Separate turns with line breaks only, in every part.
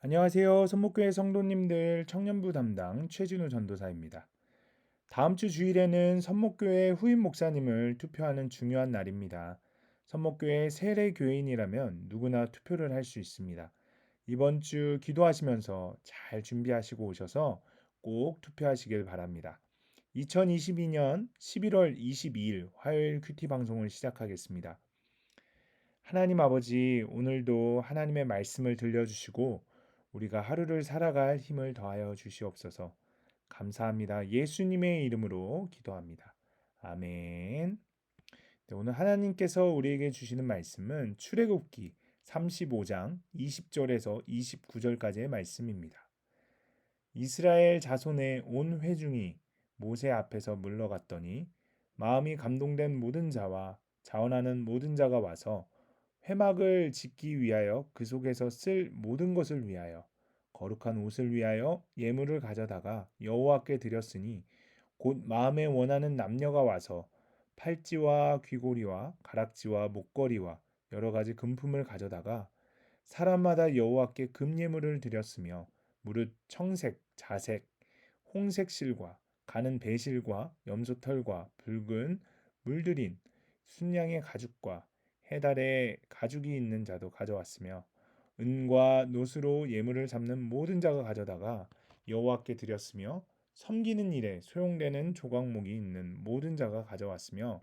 안녕하세요. 선목교회 성도님들 청년부 담당 최진우 전도사입니다. 다음 주 주일에는 선목교회 후임 목사님을 투표하는 중요한 날입니다. 선목교회 세례 교인이라면 누구나 투표를 할 수 있습니다. 이번 주 기도하시면서 잘 준비하시고 오셔서 꼭 투표하시길 바랍니다. 2022년 11월 22일 화요일 큐티 방송을 시작하겠습니다. 하나님 아버지, 오늘도 하나님의 말씀을 들려주시고 우리가 하루를 살아갈 힘을 더하여 주시옵소서. 감사합니다. 예수님의 이름으로 기도합니다. 아멘. 네, 오늘 하나님께서 우리에게 주시는 말씀은 출애굽기 35장 20절에서 29절까지의 말씀입니다. 이스라엘 자손의 온 회중이 모세 앞에서 물러갔더니 마음이 감동된 모든 자와 자원하는 모든 자가 와서 회막을 짓기 위하여 그 속에서 쓸 모든 것을 위하여 거룩한 옷을 위하여 예물을 가져다가 여호와께 드렸으니 곧 마음에 원하는 남녀가 와서 팔찌와 귀고리와 가락지와 목걸이와 여러 가지 금품을 가져다가 사람마다 여호와께 금예물을 드렸으며 무릇 청색, 자색, 홍색 실과 가는 배실과 염소털과 붉은 물들인 순양의 가죽과 해달에 가죽이 있는 자도 가져왔으며 은과 노스로 예물을 잡는 모든 자가 가져다가 여호와께 드렸으며 섬기는 일에 소용되는 조각목이 있는 모든 자가 가져왔으며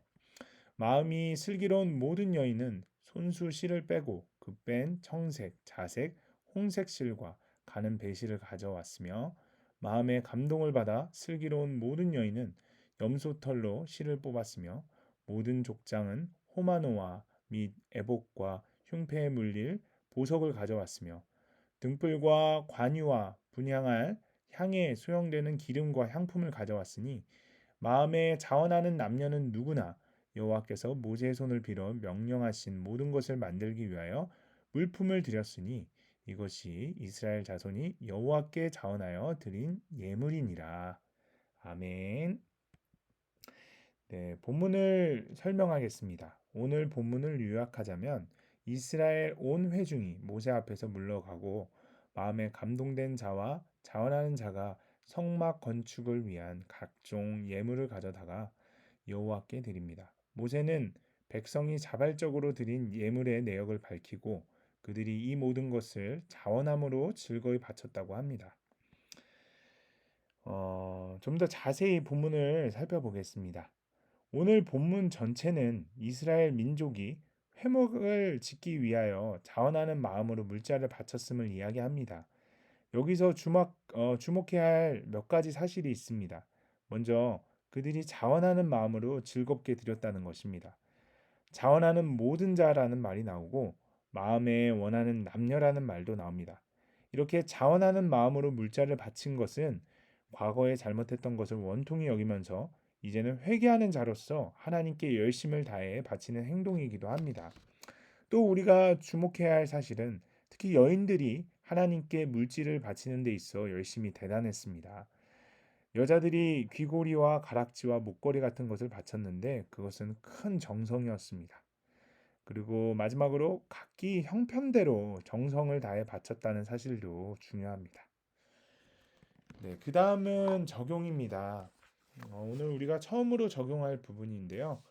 마음이 슬기로운 모든 여인은 손수 실을 빼고 그 뺀 청색, 자색, 홍색 실과 가는 배실을 가져왔으며 마음의 감동을 받아 슬기로운 모든 여인은 염소털로 실을 뽑았으며 모든 족장은 호마노와 및 애복과 흉패에 물릴 보석을 가져왔으며 등불과 관유와 분향할 향에 소용되는 기름과 향품을 가져왔으니 마음에 자원하는 남녀는 누구나 여호와께서 모세의 손을 빌어 명령하신 모든 것을 만들기 위하여 물품을 드렸으니 이것이 이스라엘 자손이 여호와께 자원하여 드린 예물이니라. 아멘. 네, 본문을 설명하겠습니다. 오늘 본문을 요약하자면 이스라엘 온 회중이 모세 앞에서 물러가고 마음에 감동된 자와 자원하는 자가 성막 건축을 위한 각종 예물을 가져다가 여호와께 드립니다. 모세는 백성이 자발적으로 드린 예물의 내역을 밝히고 그들이 이 모든 것을 자원함으로 즐거이 바쳤다고 합니다. 좀 더 자세히 본문을 살펴보겠습니다. 오늘 본문 전체는 이스라엘 민족이 회목을 짓기 위하여 자원하는 마음으로 물자를 바쳤음을 이야기합니다. 여기서 주목해야 할 몇 가지 사실이 있습니다. 먼저 그들이 자원하는 마음으로 즐겁게 드렸다는 것입니다. 자원하는 모든 자라는 말이 나오고 마음에 원하는 남녀라는 말도 나옵니다. 이렇게 자원하는 마음으로 물자를 바친 것은 과거에 잘못했던 것을 원통히 여기면서 이제는 회개하는 자로서 하나님께 열심을 다해 바치는 행동이기도 합니다. 또 우리가 주목해야 할 사실은 특히 여인들이 하나님께 물질을 바치는 데 있어 열심히 대단했습니다. 여자들이 귀고리와 가락지와 목걸이 같은 것을 바쳤는데 그것은 큰 정성이었습니다. 그리고 마지막으로 각기 형편대로 정성을 다해 바쳤다는 사실도 중요합니다. 네, 그 다음은 적용입니다. 오늘 우리가 처음으로 적용할 부분인데요.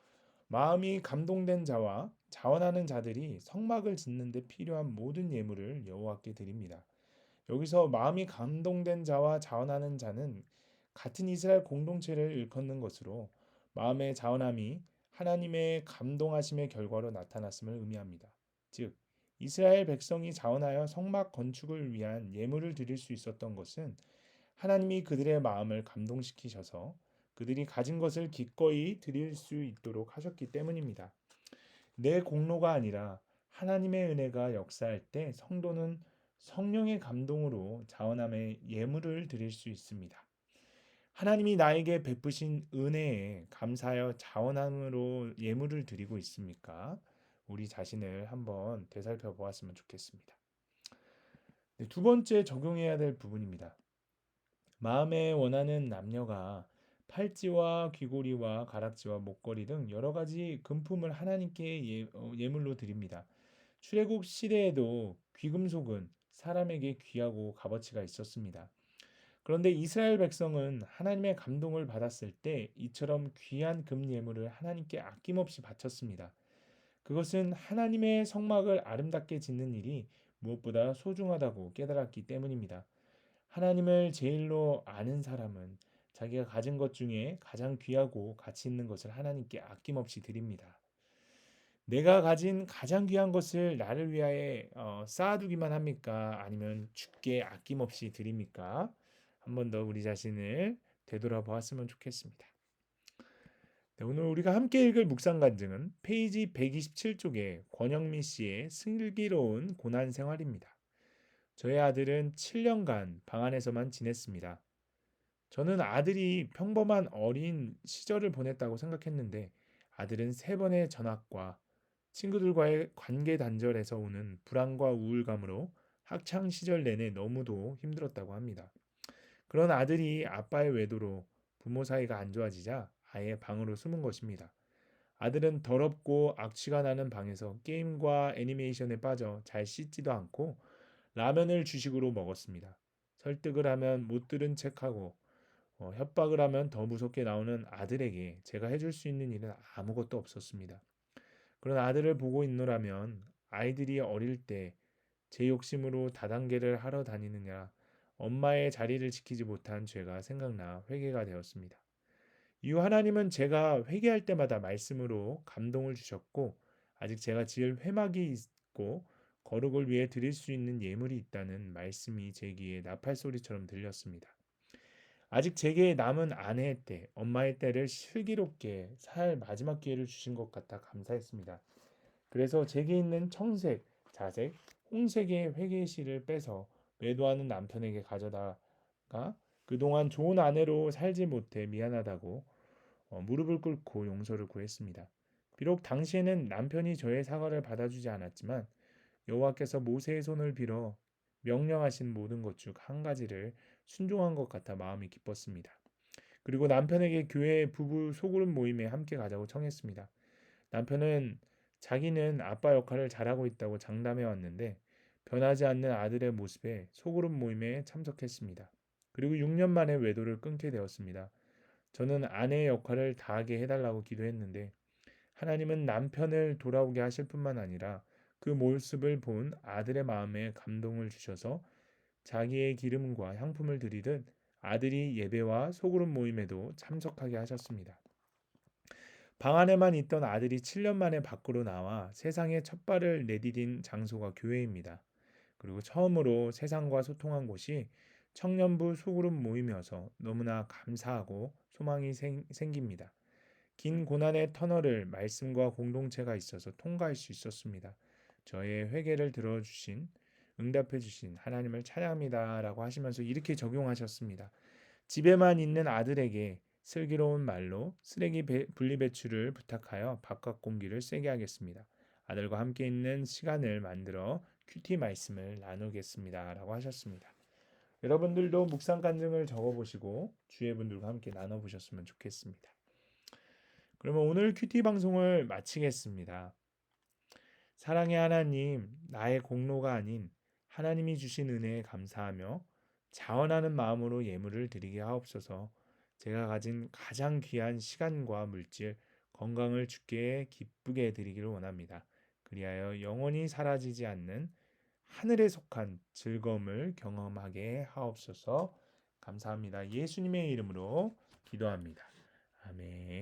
마음이 감동된 자와 자원하는 자들이 성막을 짓는 데 필요한 모든 예물을 여호와께 드립니다. 여기서 마음이 감동된 자와 자원하는 자는 같은 이스라엘 공동체를 일컫는 것으로 마음의 자원함이 하나님의 감동하심의 결과로 나타났음을 의미합니다. 즉, 이스라엘 백성이 자원하여 성막 건축을 위한 예물을 드릴 수 있었던 것은 하나님이 그들의 마음을 감동시키셔서 그들이 가진 것을 기꺼이 드릴 수 있도록 하셨기 때문입니다. 내 공로가 아니라 하나님의 은혜가 역사할 때 성도는 성령의 감동으로 자원함의 예물을 드릴 수 있습니다. 하나님이 나에게 베푸신 은혜에 감사하여 자원함으로 예물을 드리고 있습니까? 우리 자신을 한번 되살펴 보았으면 좋겠습니다. 네, 두 번째 적용해야 될 부분입니다. 마음에 원하는 남녀가 팔찌와 귀고리와 가락지와 목걸이 등 여러 가지 금품을 하나님께 예물로 드립니다. 출애굽 시대에도 귀금속은 사람에게 귀하고 값어치가 있었습니다. 그런데 이스라엘 백성은 하나님의 감동을 받았을 때 이처럼 귀한 금 예물을 하나님께 아낌없이 바쳤습니다. 그것은 하나님의 성막을 아름답게 짓는 일이 무엇보다 소중하다고 깨달았기 때문입니다. 하나님을 제일로 아는 사람은 자기가 가진 것 중에 가장 귀하고 가치 있는 것을 하나님께 아낌없이 드립니다. 내가 가진 가장 귀한 것을 나를 위하여 쌓아두기만 합니까? 아니면 주께 아낌없이 드립니까? 한 번 더 우리 자신을 되돌아보았으면 좋겠습니다. 네, 오늘 우리가 함께 읽을 묵상 간증은 페이지 127쪽의 권영미 씨의 슬기로운 고난 생활입니다. 저의 아들은 7년간 방 안에서만 지냈습니다. 저는 아들이 평범한 어린 시절을 보냈다고 생각했는데 아들은 3번의 전학과 친구들과의 관계 단절에서 오는 불안과 우울감으로 학창 시절 내내 너무도 힘들었다고 합니다. 그런 아들이 아빠의 외도로 부모 사이가 안 좋아지자 아예 방으로 숨은 것입니다. 아들은 더럽고 악취가 나는 방에서 게임과 애니메이션에 빠져 잘 씻지도 않고 라면을 주식으로 먹었습니다. 설득을 하면 못 들은 척하고 협박을 하면 더 무섭게 나오는 아들에게 제가 해줄 수 있는 일은 아무것도 없었습니다. 그런 아들을 보고 있노라면 아이들이 어릴 때 제 욕심으로 다단계를 하러 다니느냐 엄마의 자리를 지키지 못한 죄가 생각나 회개가 되었습니다. 이후 하나님은 제가 회개할 때마다 말씀으로 감동을 주셨고 아직 제가 지을 회막이 있고 거룩을 위해 드릴 수 있는 예물이 있다는 말씀이 제 귀에 나팔 소리처럼 들렸습니다. 아직 제게 남은 아내의 때, 엄마의 때를 슬기롭게 살 마지막 기회를 주신 것 같아 감사했습니다. 그래서 제게 있는 청색, 자색, 홍색의 회계실을 빼서 외도하는 남편에게 가져다가 그동안 좋은 아내로 살지 못해 미안하다고 무릎을 꿇고 용서를 구했습니다. 비록 당시에는 남편이 저의 사과를 받아주지 않았지만 여호와께서 모세의 손을 빌어 명령하신 모든 것 중 한 가지를 순종한 것 같아 마음이 기뻤습니다. 그리고 남편에게 교회 부부 소그룹 모임에 함께 가자고 청했습니다. 남편은 자기는 아빠 역할을 잘하고 있다고 장담해 왔는데 변하지 않는 아들의 모습에 소그룹 모임에 참석했습니다. 그리고 6년 만에 외도를 끊게 되었습니다. 저는 아내의 역할을 다하게 해달라고 기도했는데 하나님은 남편을 돌아오게 하실 뿐만 아니라 그 모습을 본 아들의 마음에 감동을 주셔서 자기의 기름과 향품을 드리듯 아들이 예배와 소그룹 모임에도 참석하게 하셨습니다. 방 안에만 있던 아들이 7년 만에 밖으로 나와 세상에 첫 발을 내디딘 장소가 교회입니다. 그리고 처음으로 세상과 소통한 곳이 청년부 소그룹 모임이어서 너무나 감사하고 소망이 생깁니다. 긴 고난의 터널을 말씀과 공동체가 있어서 통과할 수 있었습니다. 저의 회개를 들어주신 응답해 주신 하나님을 찬양합니다라고 하시면서 이렇게 적용하셨습니다. 집에만 있는 아들에게 슬기로운 말로 쓰레기 분리 배출을 부탁하여 바깥 공기를 쐬게 하겠습니다. 아들과 함께 있는 시간을 만들어 큐티 말씀을 나누겠습니다라고 하셨습니다. 여러분들도 묵상 간증을 적어보시고 주의 분들과 함께 나눠보셨으면 좋겠습니다. 그러면 오늘 큐티 방송을 마치겠습니다. 사랑의 하나님, 나의 공로가 아닌 하나님이 주신 은혜에 감사하며 자원하는 마음으로 예물을 드리게 하옵소서. 제가 가진 가장 귀한 시간과 물질, 건강을 주께 기쁘게 드리기를 원합니다. 그리하여 영원히 사라지지 않는 하늘에 속한 즐거움을 경험하게 하옵소서. 감사합니다. 예수님의 이름으로 기도합니다. 아멘.